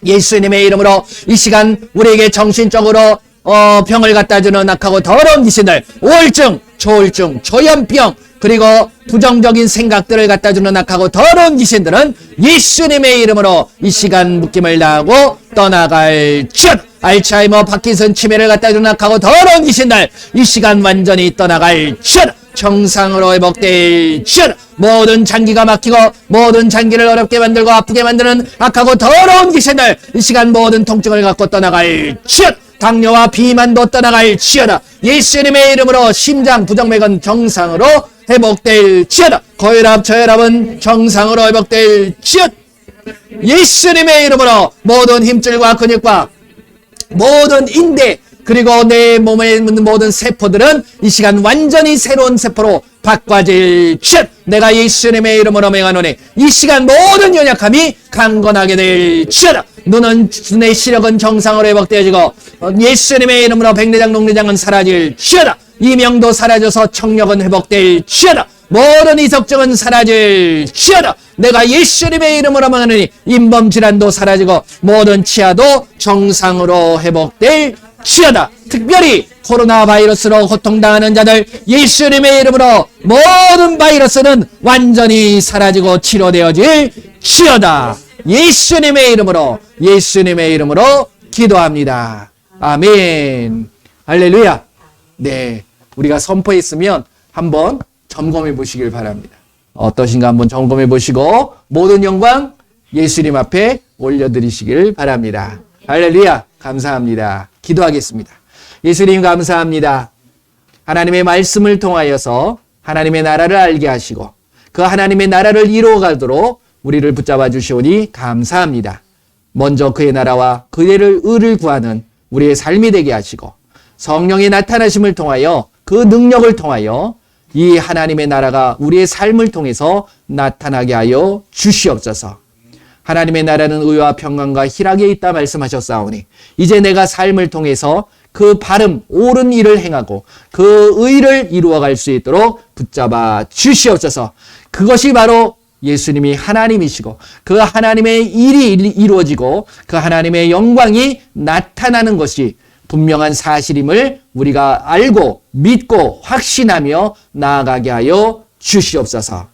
예수님의 이름으로 이 시간 우리에게 정신적으로 병을 갖다주는 악하고 더러운 귀신들 우울증, 조울증, 조현병 그리고 부정적인 생각들을 갖다주는 악하고 더러운 귀신들은 예수님의 이름으로 이 시간 묶임을 당하고 떠나갈 것 알츠하이머, 파킨슨, 치매를 갖다주는 악하고 더러운 귀신들 이 시간 완전히 떠나갈 것 정상으로 회복될 것 모든 장기가 막히고 모든 장기를 어렵게 만들고 아프게 만드는 악하고 더러운 귀신들 이 시간 모든 통증을 갖고 떠나갈 것 당뇨와 비만도 떠나갈 지어다 예수님의 이름으로 심장 부정맥은 정상으로 회복될 지어다 고혈압 저혈압은 정상으로 회복될 지어다 예수님의 이름으로 모든 힘줄과 근육과 모든 인대 그리고 내 몸에 있는 모든 세포들은 이 시간 완전히 새로운 세포로 바꿔질 것 내가 예수님의 이름으로 명하노니 이 시간 모든 연약함이 강건하게 될 것 눈의 시력은 정상으로 회복되어지고 예수님의 이름으로 백내장 녹내장은 사라질 것 이명도 사라져서 청력은 회복될 것 모든 이석증은 사라질 것 내가 예수님의 이름으로 명하노니 인범질환도 사라지고 모든 치아도 정상으로 회복될 치여다. 특별히 코로나 바이러스로 고통당하는 자들 예수님의 이름으로 모든 바이러스는 완전히 사라지고 치료되어질 치여다. 예수님의 이름으로 기도합니다. 아멘. 할렐루야. 네, 우리가 선포했으면 한번 점검해 보시길 바랍니다. 어떠신가 한번 점검해 보시고 모든 영광 예수님 앞에 올려드리시길 바랍니다. 할렐루야. 감사합니다. 기도하겠습니다. 예수님 감사합니다. 하나님의 말씀을 통하여서 하나님의 나라를 알게 하시고 그 하나님의 나라를 이루어가도록 우리를 붙잡아 주시오니 감사합니다. 먼저 그의 나라와 그의 의를 구하는 우리의 삶이 되게 하시고 성령의 나타나심을 통하여 그 능력을 통하여 이 하나님의 나라가 우리의 삶을 통해서 나타나게 하여 주시옵소서. 하나님의 나라는 의와 평강과 희락에 있다 말씀하셨사오니 이제 내가 삶을 통해서 그 바름 옳은 일을 행하고 그 의를 이루어갈 수 있도록 붙잡아 주시옵소서. 그것이 바로 예수님이 하나님이시고 그 하나님의 일이 이루어지고 그 하나님의 영광이 나타나는 것이 분명한 사실임을 우리가 알고 믿고 확신하며 나아가게 하여 주시옵소서.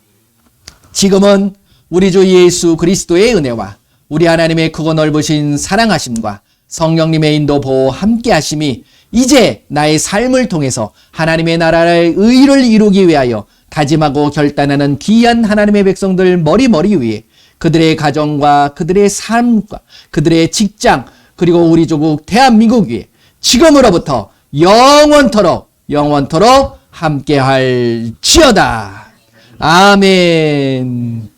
지금은 우리 주 예수 그리스도의 은혜와 우리 하나님의 크고 넓으신 사랑하심과 성령님의 인도 보호 함께 하심이 이제 나의 삶을 통해서 하나님의 나라의 의를 이루기 위하여 다짐하고 결단하는 귀한 하나님의 백성들 머리머리 위에 그들의 가정과 그들의 삶과 그들의 직장 그리고 우리 조국 대한민국 위에 지금으로부터 영원토록 함께할지어다. 아멘.